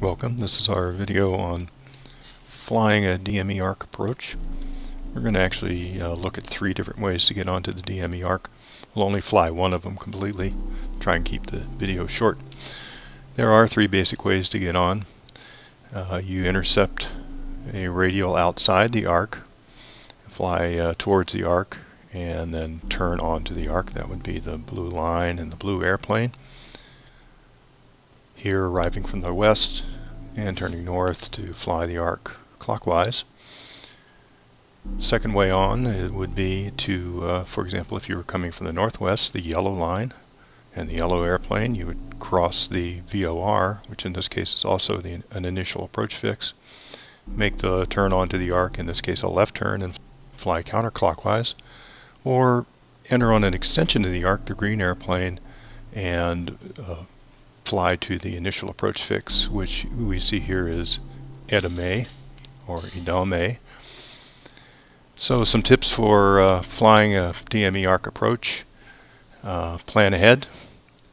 Welcome. This is our video on flying a DME Arc approach. We're going to actually look at 3 different ways to get onto the DME Arc. We'll only fly one of them completely, try and keep the video short. There are 3 basic ways to get on. You intercept a radial outside the arc, fly towards the arc, and then turn onto the arc. That would be the blue line and the blue airplane. Here, arriving from the west and turning north to fly the arc clockwise. Second way on, it would be to, for example, if you were coming from the northwest, the yellow line and the yellow airplane, you would cross the VOR, which in this case is also an initial approach fix, make the turn onto the arc, in this case a left turn, and fly counterclockwise, or enter on an extension of the arc, the green airplane, and fly to the initial approach fix, which we see here is DME or DME. So some tips for flying a DME Arc approach. Plan ahead.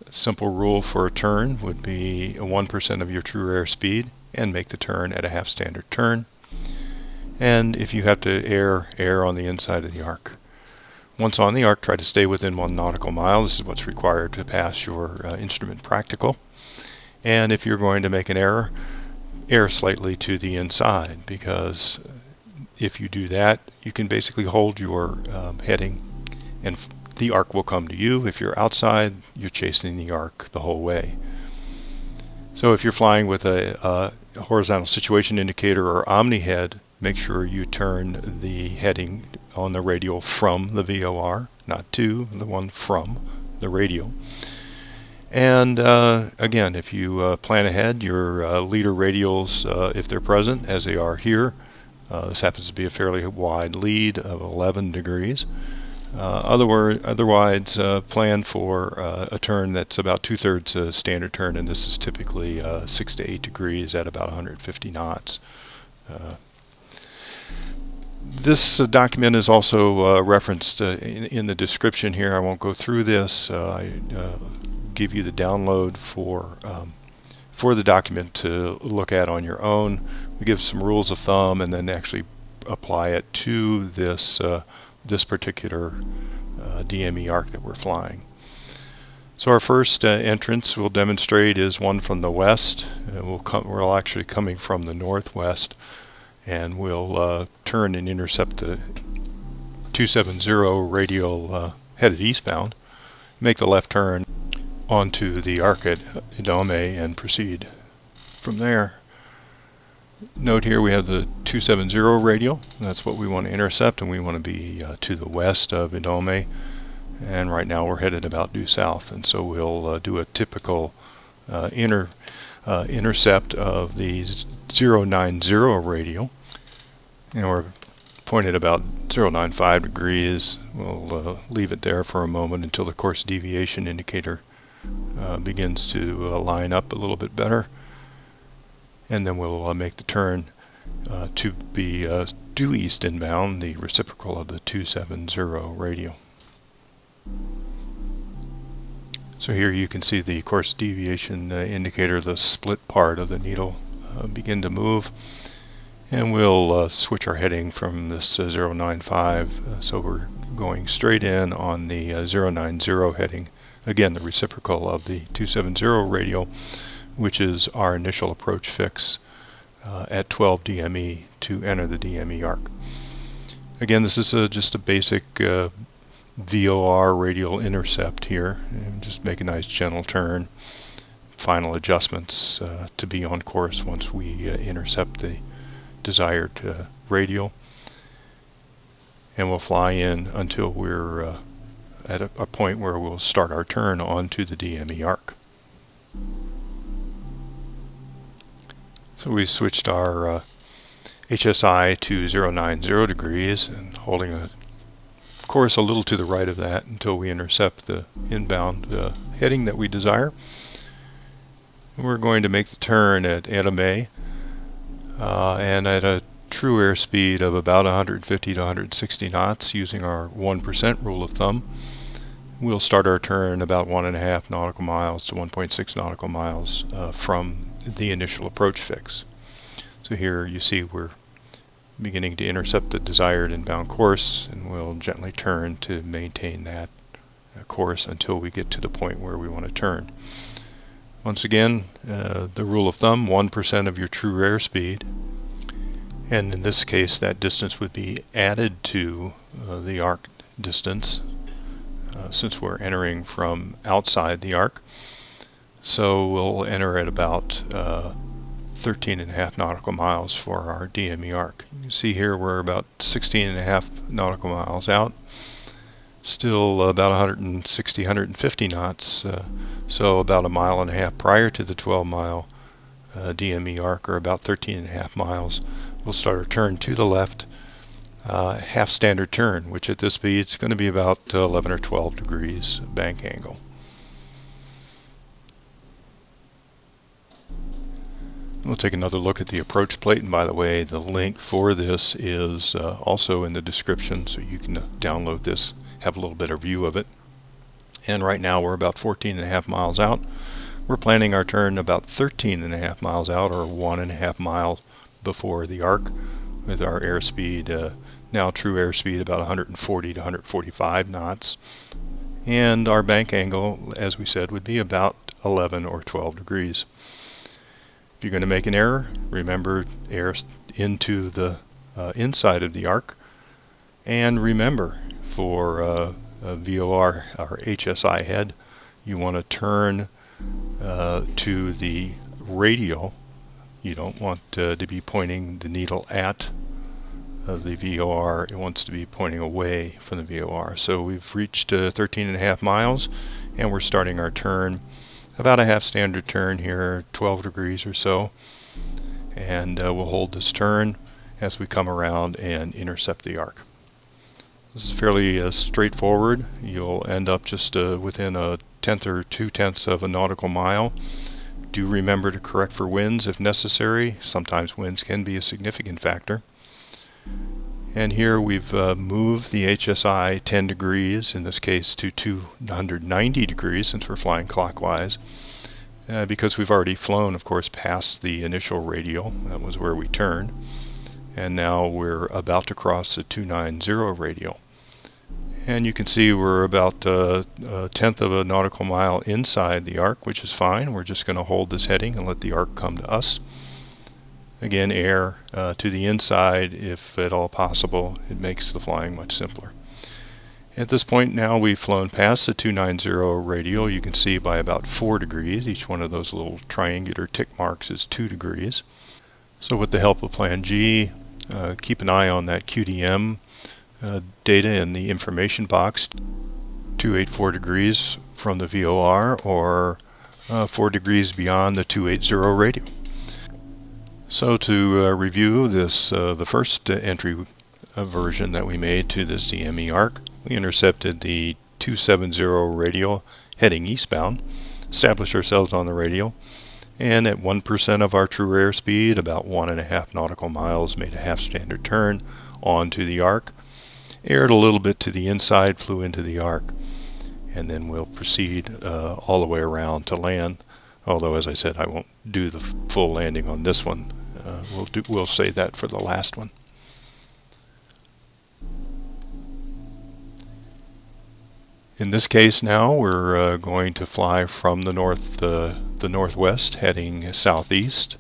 A simple rule for a turn would be 1% of your true airspeed and make the turn at a half standard turn. And if you have to air on the inside of the arc. Once on the arc, try to stay within 1 nautical mile. This is what's required to pass your instrument practical. And if you're going to make an error, air slightly to the inside, because if you do that, you can basically hold your heading and the arc will come to you. If you're outside, you're chasing the arc the whole way. So if you're flying with a horizontal situation indicator or omni head, make sure you turn the heading on the radial from the VOR, not to, the one from the radial. And again, if you plan ahead, your leader radials, if they're present, as they are here, this happens to be a fairly wide lead of 11 degrees. Otherwise, plan for a turn that's about 2/3 a standard turn, and this is typically 6 to 8 degrees at about 150 knots. This document is also referenced in the description here. I won't go through this. I give you the download for the document to look at on your own. We give some rules of thumb and then actually apply it to this this particular DME Arc that we're flying. So our first entrance we'll demonstrate is one from the west. We're actually coming from the northwest, and we'll turn and intercept the 270 radial headed eastbound, make the left turn onto the arc at DME and proceed from there. Note here we have the 270 radial. That's what we want to intercept, and we want to be to the west of DME, and right now we're headed about due south, and so we'll do a typical intercept of the 090 radial, and we're pointed about 095 degrees. We'll leave it there for a moment until the course deviation indicator begins to line up a little bit better, and then we'll make the turn to be due east inbound, the reciprocal of the 270 radial. So here you can see the course deviation indicator, the split part of the needle, begin to move, and we'll switch our heading from this 095, so we're going straight in on the 090 heading. Again, the reciprocal of the 270 radial, which is our initial approach fix at 12 DME to enter the DME Arc. Again, this is just a basic VOR radial intercept here. And just make a nice gentle turn. Final adjustments to be on course once we intercept the desired radial. And we'll fly in until we're at a point where we'll start our turn onto the DME Arc. So we switched our HSI to 090 degrees and holding a course a little to the right of that until we intercept the inbound heading that we desire. We're going to make the turn at DME and at a true airspeed of about 150 to 160 knots using our 1% rule of thumb. We'll start our turn about 1.5 nautical miles to 1.6 nautical miles from the initial approach fix. So here you see we're beginning to intercept the desired inbound course, and we'll gently turn to maintain that course until we get to the point where we want to turn. Once again, the rule of thumb, 1% of your true airspeed, and in this case that distance would be added to the arc distance since we're entering from outside the arc. So we'll enter at about 13.5 nautical miles for our DME arc. You can see here we're about 16.5 nautical miles out, still about 160, 150 knots, so about 1.5 miles prior to the 12-mile DME arc, or about 13.5 miles. We'll start our turn to the left, half standard turn, which at this speed is going to be about 11 or 12 degrees bank angle. We'll take another look at the approach plate, and by the way, the link for this is also in the description, so you can download this, have a little better view of it. And right now we're about 14.5 miles out. We're planning our turn about 13.5 miles out, or 1.5 miles before the arc, with our airspeed, now true airspeed, about 140 to 145 knots. And our bank angle, as we said, would be about 11 or 12 degrees. If you're going to make an error, remember air into the inside of the arc. And remember, for a VOR or HSI head, you want to turn to the radial. You don't want to be pointing the needle at the VOR. It wants to be pointing away from the VOR. So we've reached 13.5 miles, and we're starting our turn. About a half standard turn here, 12 degrees or so, and we'll hold this turn as we come around and intercept the arc. This is fairly straightforward. You'll end up just within 1/10 or 2/10 of a nautical mile. Do remember to correct for winds if necessary. Sometimes winds can be a significant factor. And here we've moved the HSI 10 degrees, in this case to 290 degrees since we're flying clockwise, because we've already flown, of course, past the initial radial. That was where we turned. And now we're about to cross the 290 radial. And you can see we're about 1/10 of a nautical mile inside the arc, which is fine. We're just going to hold this heading and let the arc come to us. Again, air to the inside if at all possible. It makes the flying much simpler. At this point now we've flown past the 290 radial. You can see by about 4 degrees. Each one of those little triangular tick marks is 2 degrees. So with the help of Plan G, keep an eye on that QDM data in the information box. 284 degrees from the VOR, or 4 degrees beyond the 280 radial. So to review this, the first entry version that we made to this DME arc, we intercepted the 270 radial heading eastbound, established ourselves on the radial, and at 1% of our true airspeed, about 1.5 nautical miles, made a half standard turn onto the arc, aired a little bit to the inside, flew into the arc, and then we'll proceed all the way around to land. Although, as I said, I won't do the full landing on this one. We'll save that for the last one. In this case now, we're going to fly from the northwest, heading southeast.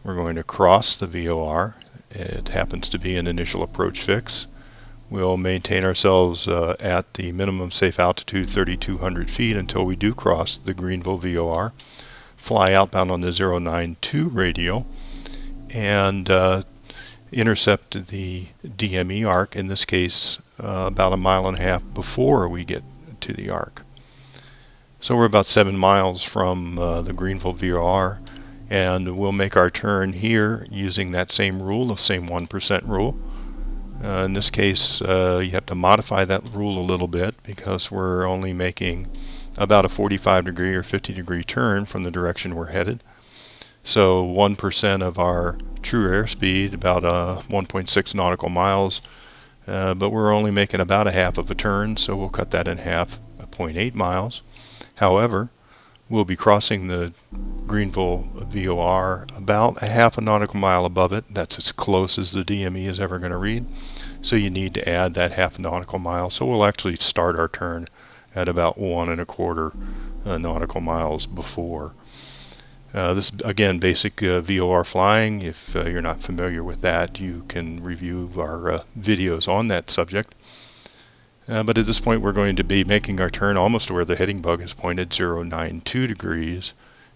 We're going to cross the VOR. It happens to be an initial approach fix. We'll maintain ourselves at the minimum safe altitude, 3,200 feet, until we do cross the Greenville VOR. Fly outbound on the 092 radial and intercept the DME arc, in this case about 1.5 miles before we get to the arc. So we're about 7 miles from the Greenville VOR, and we'll make our turn here using that same rule, the same 1% rule. In this case you have to modify that rule a little bit because we're only making about a 45 degree or 50 degree turn from the direction we're headed. So 1% of our true airspeed, about 1.6 nautical miles, but we're only making about a half of a turn, so we'll cut that in half, 0.8 miles. However, We'll be crossing the Greenville VOR about a half a nautical mile above it. That's as close as the DME is ever going to read. So you need to add that half nautical mile. So we'll actually start our turn at about 1¼ nautical miles before. This again, basic VOR flying. If you're not familiar with that, you can review our videos on that subject. But at this point we're going to be making our turn almost where the heading bug is pointed, 092 degrees,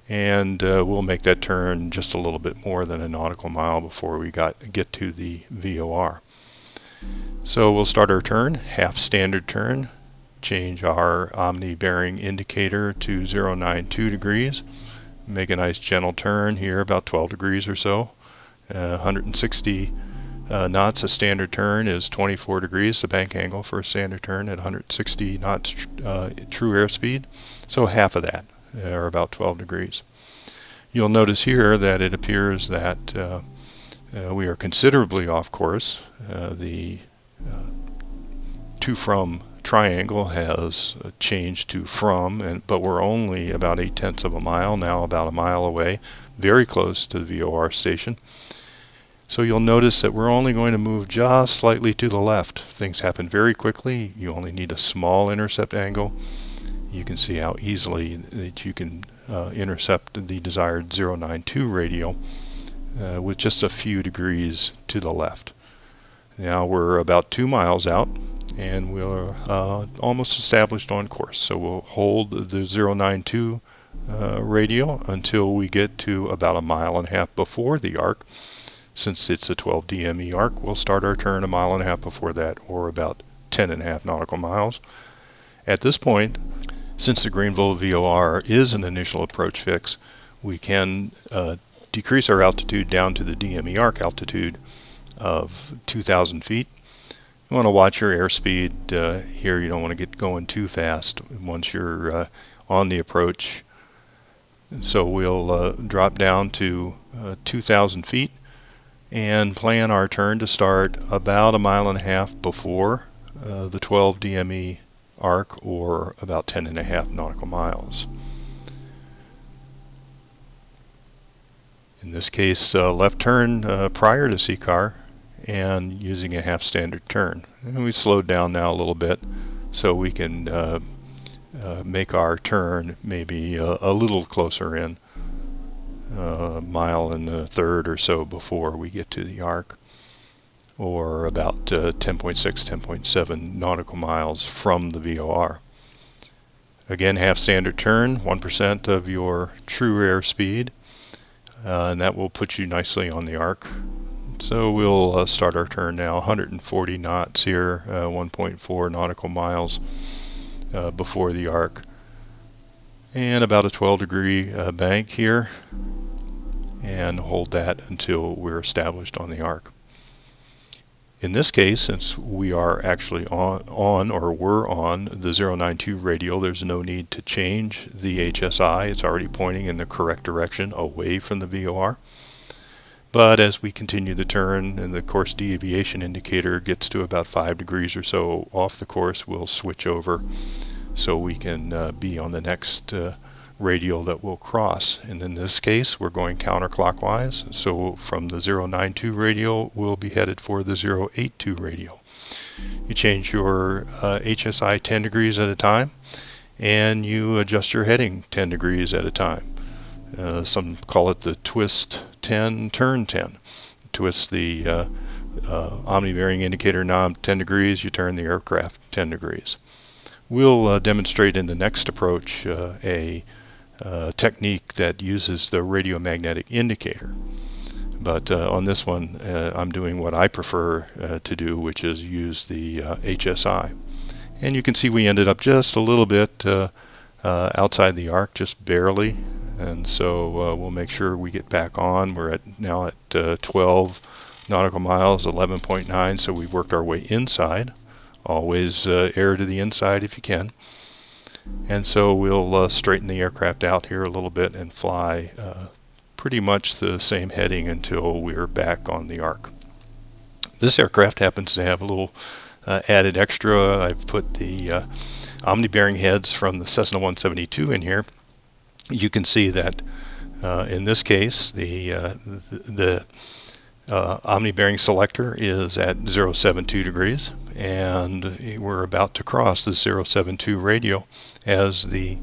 and we'll make that turn just a little bit more than a nautical mile before we get to the VOR. So we'll start our turn, half standard turn, change our omni bearing indicator to 092 degrees, make a nice gentle turn here, about 12 degrees or so, 160 knots. A standard turn is 24 degrees, the bank angle for a standard turn at 160 knots true airspeed, so half of that, or about 12 degrees. You'll notice here that it appears that we are considerably off course. The to from triangle has changed to from, but we're only about 0.8 of a mile, now about a mile away, very close to the VOR station. So you'll notice that we're only going to move just slightly to the left. Things happen very quickly. You only need a small intercept angle. You can see how easily that you can intercept the desired 092 radio with just a few degrees to the left. Now we're about 2 miles out, and we're almost established on course. So we'll hold the 092 radio until we get to about 1.5 miles before the arc. Since it's a 12 DME arc, we'll start our turn 1.5 miles before that, or about 10.5 nautical miles. At this point, since the Greenville VOR is an initial approach fix, we can decrease our altitude down to the DME arc altitude of 2,000 feet. You want to watch your airspeed here. You don't want to get going too fast once you're on the approach. So we'll drop down to 2,000 feet and plan our turn to start about 1.5 miles before the 12 DME arc, or about 10.5 nautical miles. In this case, left turn prior to CCAR and using a half standard turn. And we slowed down now a little bit so we can make our turn maybe a little closer in, 1.1 miles or so before we get to the arc, or about 10.6, 10.7 nautical miles from the VOR. Again, half standard turn, 1% of your true airspeed, and that will put you nicely on the arc. So we'll start our turn now, 140 knots here, 1.4 nautical miles before the arc, and about a 12-degree bank here, and hold that until we're established on the arc. In this case, since we are actually on or were on the 092 radial, there's no need to change the HSI. It's already pointing in the correct direction away from the VOR. But as we continue the turn and the course deviation indicator gets to about 5 degrees or so off the course, we'll switch over so we can be on the next radial that we'll cross. And in this case, we're going counterclockwise. So from the 092 radial, we'll be headed for the 082 radial. You change your HSI 10 degrees at a time, and you adjust your heading 10 degrees at a time. Some call it the twist 10, turn 10. Twist the omni-bearing indicator knob 10 degrees, you turn the aircraft 10 degrees. We'll demonstrate in the next approach a technique that uses the radiomagnetic indicator. But on this one, I'm doing what I prefer to do, which is use the HSI. And you can see we ended up just a little bit outside the arc, just barely. And so we'll make sure we get back on. We're now at 12 nautical miles, 11.9, so we've worked our way inside. Always air to the inside if you can. And so we'll straighten the aircraft out here a little bit and fly pretty much the same heading until we're back on the arc. This aircraft happens to have a little added extra. I've put the omni-bearing heads from the Cessna 172 in here. You can see that in this case the omni-bearing selector is at 072 degrees, and we're about to cross the 072 radial as the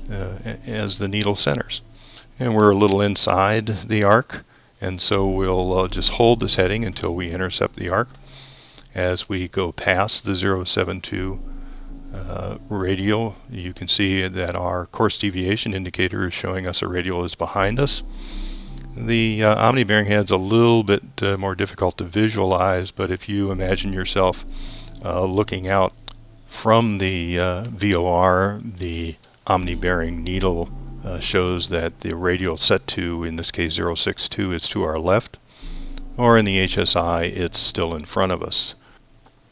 needle centers. And we're a little inside the arc, and so we'll just hold this heading until we intercept the arc. As we go past the 072 radial, you can see that our course deviation indicator is showing us a radial is behind us. The omni-bearing head's a little bit more difficult to visualize, but if you imagine yourself looking out from the VOR, the omni-bearing needle shows that the radial set to, in this case 062, is to our left, or in the HSI it's still in front of us.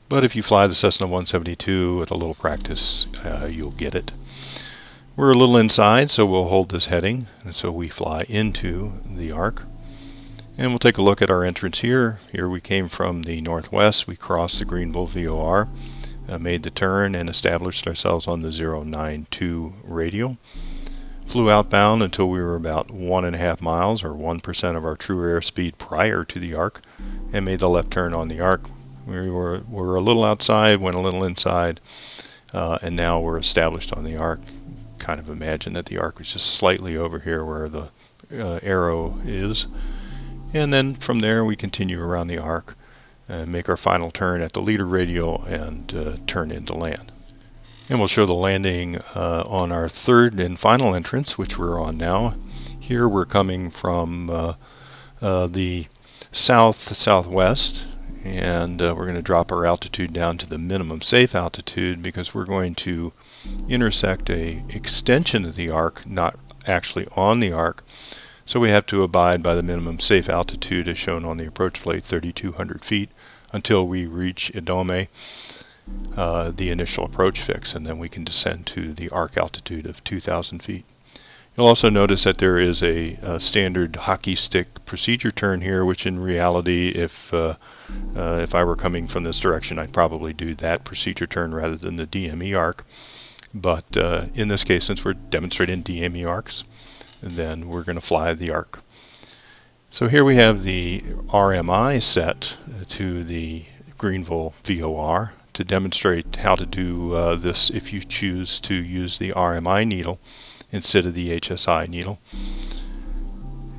But if you fly the Cessna 172 with a little practice, you'll get it. We're a little inside, so we'll hold this heading, and so we fly into the arc. And we'll take a look at our entrance here. Here we came from the northwest. We crossed the Greenville VOR, made the turn, and established ourselves on the 092 radial. Flew outbound until we were about 1.5 miles, or 1% of our true airspeed prior to the arc, and made the left turn on the arc. We were a little outside, went a little inside, and now we're established on the arc. Kind of imagine that the arc was just slightly over here where the arrow is, and then from there we continue around the arc and make our final turn at the leader radial and turn into land. And we'll show the landing on our third and final entrance, which we're on now. Here we're coming from the southwest, and we're going to drop our altitude down to the minimum safe altitude because we're going to intersect a extension of the arc, not actually on the arc. So we have to abide by the minimum safe altitude as shown on the approach plate, 3,200 feet, until we reach Idome, the initial approach fix, and then we can descend to the arc altitude of 2,000 feet. You'll also notice that there is a standard hockey stick procedure turn here, which in reality, if I were coming from this direction, I'd probably do that procedure turn rather than the DME arc. But in this case, since we're demonstrating DME arcs, then we're going to fly the arc. So here we have the RMI set to the Greenville VOR to demonstrate how to do this if you choose to use the RMI needle instead of the HSI needle.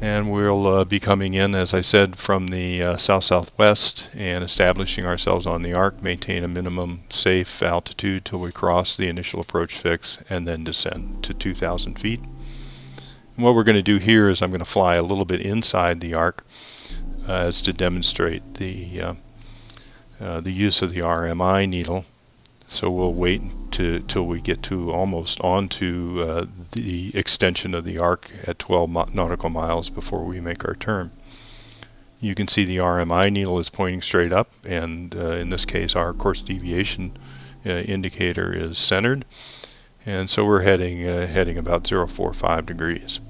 And we'll be coming in, as I said, from the south-southwest and establishing ourselves on the arc, maintain a minimum safe altitude till we cross the initial approach fix, and then descend to 2,000 feet. And what we're going to do here is I'm going to fly a little bit inside the arc as to demonstrate the use of the RMI needle. So we'll wait till we get to almost onto the extension of the arc at 12 nautical miles before we make our turn. You can see the RMI needle is pointing straight up, and in this case our course deviation indicator is centered, and so we're heading about 045 degrees.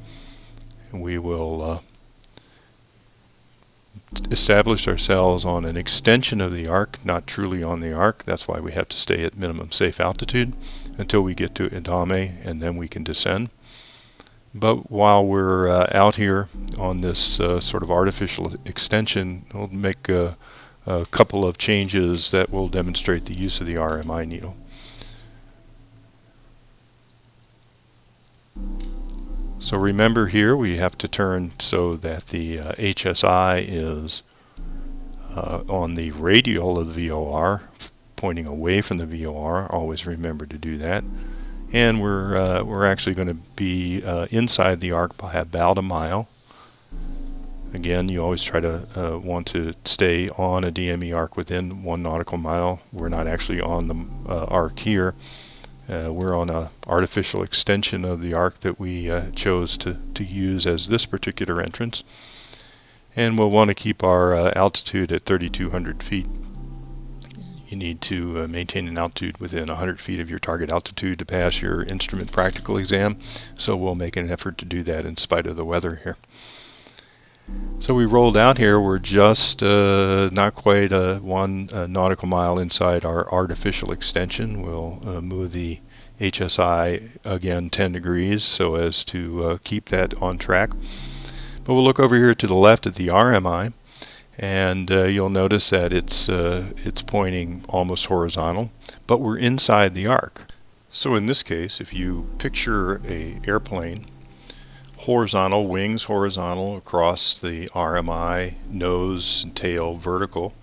And we will establish ourselves on an extension of the arc, not truly on the arc. That's why we have to stay at minimum safe altitude until we get to Idome, and then we can descend. But while we're out here on this sort of artificial extension, we'll make a couple of changes that will demonstrate the use of the RMI needle. So remember here we have to turn so that the HSI is on the radial of the VOR, pointing away from the VOR. Always remember to do that. And we're actually going to be inside the arc by about a mile. Again, you always try to want to stay on a DME arc within 1 nautical mile. We're not actually on the arc here. We're on an artificial extension of the arc that we chose to use as this particular entrance. And we'll want to keep our altitude at 3,200 feet. You need to maintain an altitude within 100 feet of your target altitude to pass your instrument practical exam. So we'll make an effort to do that in spite of the weather here. So we rolled out here. We're just not quite 1 nautical mile inside our artificial extension. We'll move the HSI again 10 degrees so as to keep that on track. But we'll look over here to the left at the RMI, and you'll notice that it's pointing almost horizontal, but we're inside the arc. So in this case, if you picture a airplane, horizontal, wings horizontal across the RMI, nose and tail vertical,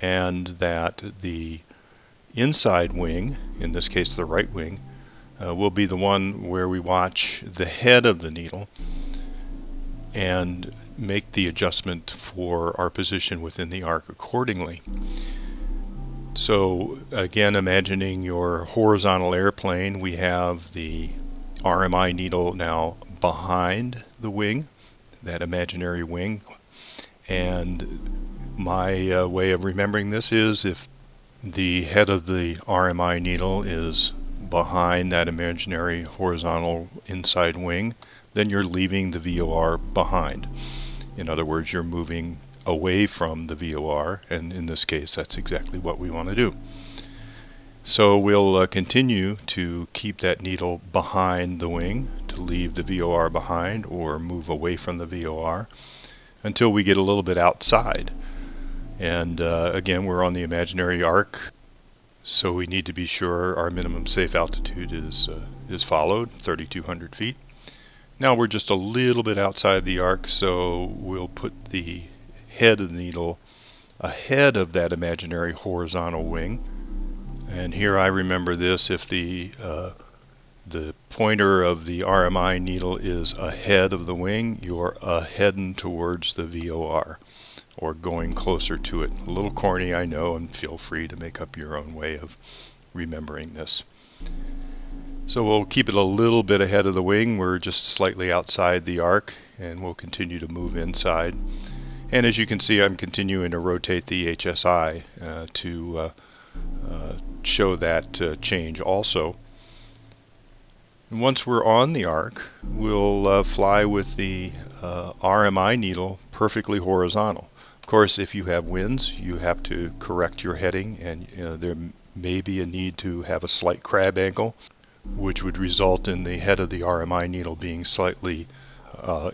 and that the inside wing, in this case the right wing, will be the one where we watch the head of the needle and make the adjustment for our position within the arc accordingly. So again, imagining your horizontal airplane, we have the RMI needle now behind the wing, that imaginary wing, and my way of remembering this is if the head of the RMI needle is behind that imaginary horizontal inside wing, then you're leaving the VOR behind. In other words, you're moving away from the VOR, and in this case that's exactly what we want to do. So we'll continue to keep that needle behind the wing, to leave the VOR behind or move away from the VOR until we get a little bit outside. And again, we're on the imaginary arc, so we need to be sure our minimum safe altitude is followed, 3,200 feet. Now we're just a little bit outside the arc, so we'll put the head of the needle ahead of that imaginary horizontal wing. And here I remember this: if the pointer of the RMI needle is ahead of the wing, you're heading towards the VOR, or going closer to it. A little corny, I know, and feel free to make up your own way of remembering this. So we'll keep it a little bit ahead of the wing. We're just slightly outside the arc, and we'll continue to move inside. And as you can see, I'm continuing to rotate the HSI to show that change also. And once we're on the arc, we'll fly with the RMI needle perfectly horizontal. Of course, if you have winds, you have to correct your heading, and there may be a need to have a slight crab angle, which would result in the head of the RMI needle being slightly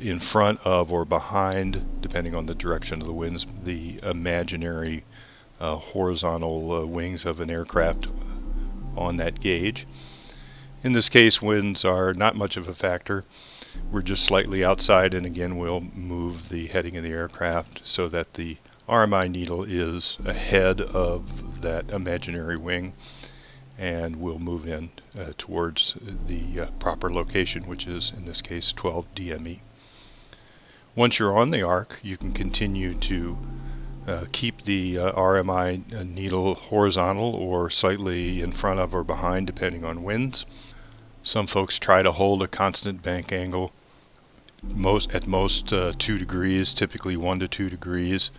in front of or behind, depending on the direction of the winds, the imaginary horizontal wings of an aircraft on that gauge. In this case, winds are not much of a factor. We're just slightly outside, and again we'll move the heading of the aircraft so that the RMI needle is ahead of that imaginary wing, and we'll move in towards the proper location, which is in this case 12 DME. Once you're on the arc, you can continue to keep the RMI needle horizontal or slightly in front of or behind, depending on winds. Some folks try to hold a constant bank angle, at most 2 degrees, typically 1 to 2 degrees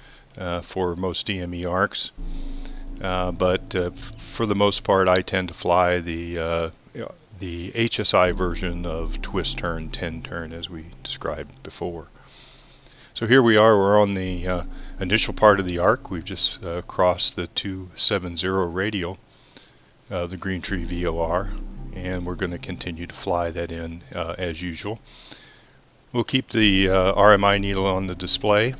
for most DME arcs. But for the most part, I tend to fly the HSI version of twist turn, 10 turn, as we described before. So here we are, we're on the initial part of the arc. We've just crossed the 270 radial, the Green Tree VOR, and we're going to continue to fly that in as usual. We'll keep the RMI needle on the display.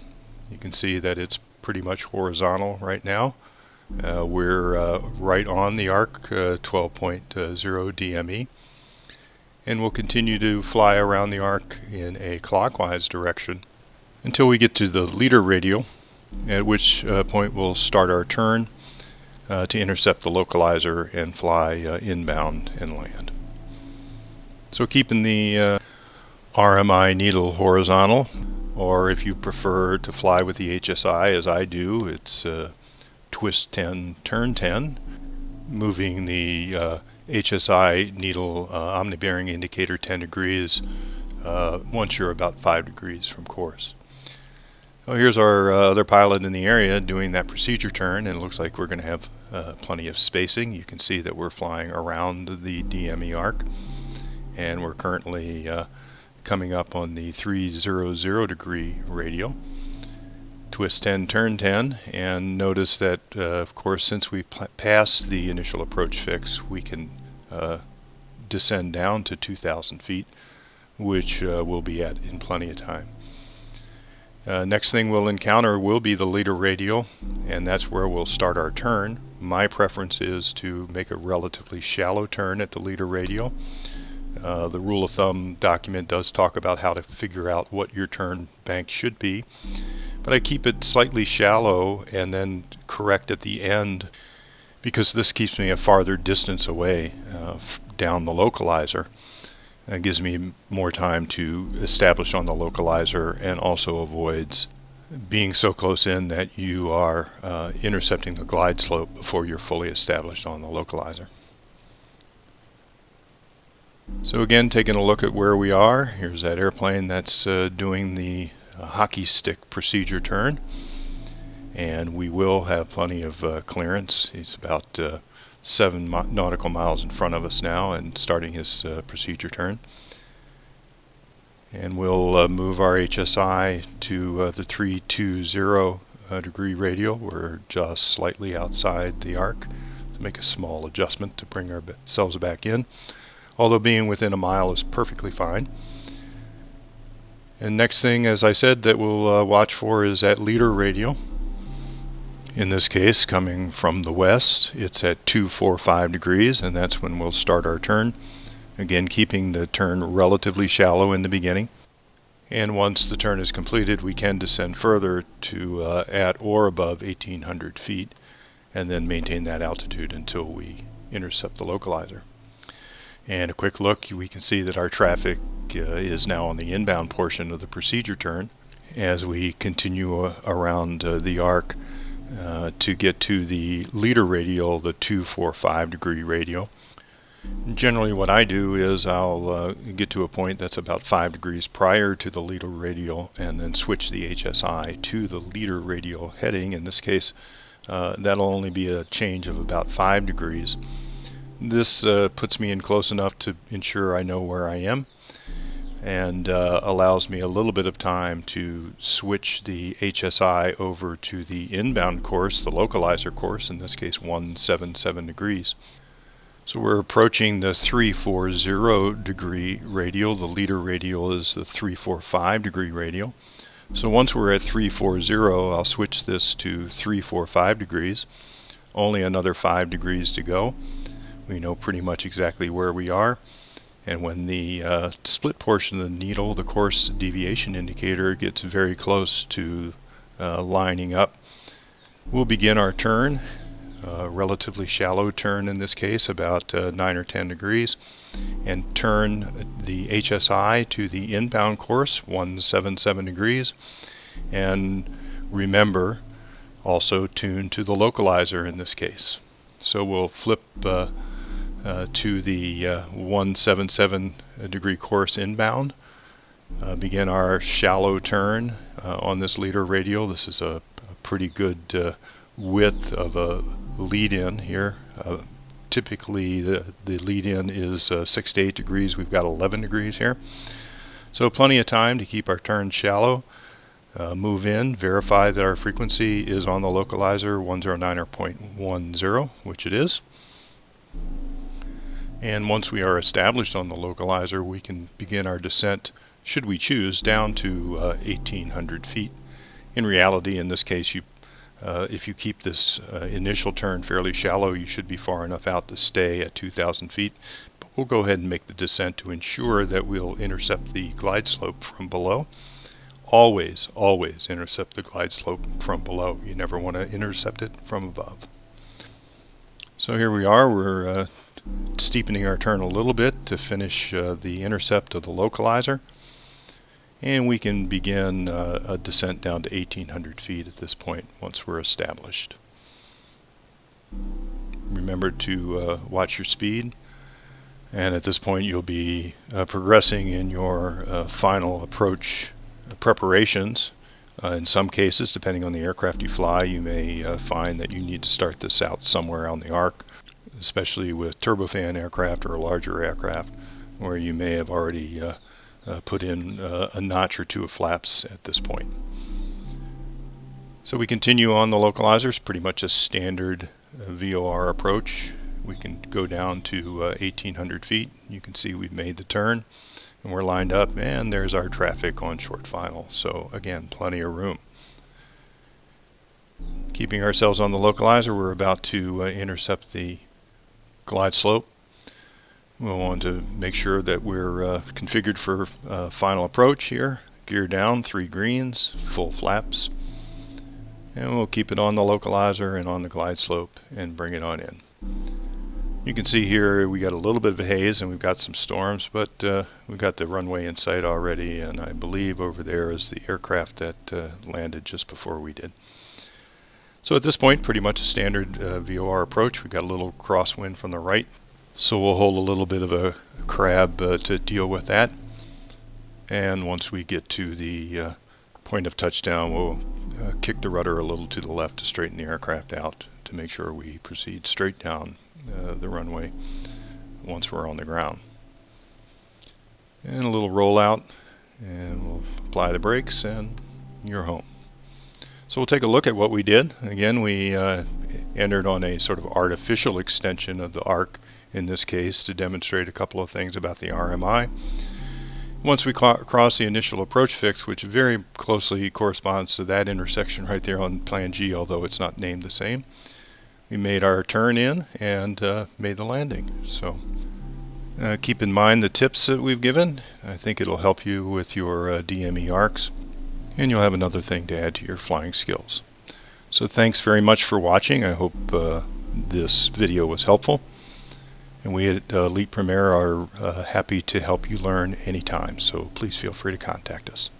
You can see that it's pretty much horizontal right now. We're right on the arc, 12.0 DME, and we'll continue to fly around the arc in a clockwise direction until we get to the leader radial, at which point we'll start our turn to intercept the localizer and fly inbound and land. So keeping the RMI needle horizontal, or if you prefer to fly with the HSI as I do, it's twist 10, turn 10, moving the HSI needle omnibearing indicator 10 degrees once you're about 5 degrees from course. Well, here's our other pilot in the area doing that procedure turn, and it looks like we're going to have plenty of spacing. You can see that we're flying around the DME arc, and we're currently coming up on the 300 degree radial. Twist 10, turn 10, and notice that of course, since we passed the initial approach fix, we can descend down to 2,000 feet, which we'll be at in plenty of time. Next thing we'll encounter will be the leader radial, and that's where we'll start our turn. My preference is to make a relatively shallow turn at the leader radial. The rule of thumb document does talk about how to figure out what your turn bank should be, but I keep it slightly shallow and then correct at the end, because this keeps me a farther distance away down the localizer. It gives me more time to establish on the localizer, and also avoids being so close in that you are intercepting the glide slope before you're fully established on the localizer. So again, taking a look at where we are, here's that airplane that's doing the hockey stick procedure turn, and we will have plenty of clearance. He's about 7 nautical miles in front of us now and starting his procedure turn. And we'll move our HSI to the 320 degree radial. We're just slightly outside the arc, to make a small adjustment to bring ourselves back in, although being within a mile is perfectly fine. And next thing, as I said, that we'll watch for is that leader radial. In this case, coming from the west, it's at 245 degrees, and that's when we'll start our turn. Again, keeping the turn relatively shallow in the beginning. And once the turn is completed, we can descend further to at or above 1,800 feet, and then maintain that altitude until we intercept the localizer. And a quick look, we can see that our traffic is now on the inbound portion of the procedure turn as we continue around the arc to get to the leader radial, the 245 degree radial. Generally what I do is I'll get to a point that's about 5 degrees prior to the leader radial, and then switch the HSI to the leader radial heading. In this case, that'll only be a change of about 5 degrees. This puts me in close enough to ensure I know where I am, and allows me a little bit of time to switch the HSI over to the inbound course, the localizer course, in this case 177 degrees. So we're approaching the 340 degree radial. The leader radial is the 345 degree radial. So once we're at 340, I'll switch this to 345 degrees. Only another 5 degrees to go. We know pretty much exactly where we are. And when the split portion of the needle, the course deviation indicator, gets very close to lining up, we'll begin our turn. Relatively shallow turn in this case, about 9 or 10 degrees, and turn the HSI to the inbound course, 177 degrees. And remember, also tune to the localizer in this case. So we'll flip to the 177 degree course inbound, begin our shallow turn on this leader radial. This is a pretty good width of a lead-in here. Typically the lead-in is 6 to 8 degrees. We've got 11 degrees here. So plenty of time to keep our turn shallow. Move in, verify that our frequency is on the localizer 109.10, which it is. And once we are established on the localizer, we can begin our descent, should we choose, down to 1,800 feet. In reality, in this case, if you keep this initial turn fairly shallow, you should be far enough out to stay at 2,000 feet. But we'll go ahead and make the descent to ensure that we'll intercept the glide slope from below. Always, always intercept the glide slope from below. You never want to intercept it from above. So here we are. We're steepening our turn a little bit to finish the intercept of the localizer. And we can begin a descent down to 1,800 feet at this point once we're established. Remember to watch your speed, and at this point you'll be progressing in your final approach preparations. In some cases, depending on the aircraft you fly, you may find that you need to start this out somewhere on the arc, especially with turbofan aircraft or a larger aircraft, where you may have already put in a notch or two of flaps at this point. So we continue on the localizer. It's pretty much a standard VOR approach. we can go down to 1,800 feet. You can see we've made the turn and we're lined up, and there's our traffic on short final. So again, plenty of room. Keeping ourselves on the localizer, we're about to intercept the glide slope. We'll want to make sure that we're configured for final approach here. Gear down, 3 greens, full flaps. And we'll keep it on the localizer and on the glide slope and bring it on in. You can see here we got a little bit of a haze and we've got some storms, but we've got the runway in sight already, and I believe over there is the aircraft that landed just before we did. So at this point, pretty much a standard VOR approach. We've got a little crosswind from the right, so we'll hold a little bit of a crab to deal with that. And once we get to the point of touchdown, we'll kick the rudder a little to the left to straighten the aircraft out to make sure we proceed straight down the runway once we're on the ground. And a little rollout, and we'll apply the brakes, and you're home. So we'll take a look at what we did. Again, we entered on a sort of artificial extension of the arc in this case to demonstrate a couple of things about the RMI. Once we cross the initial approach fix, which very closely corresponds to that intersection right there on plan G, although it's not named the same, we made our turn in and made the landing. So keep in mind the tips that we've given. I think it'll help you with your DME arcs, and you'll have another thing to add to your flying skills. So thanks very much for watching. I hope this video was helpful. And we at Elite PremAir are happy to help you learn anytime, so please feel free to contact us.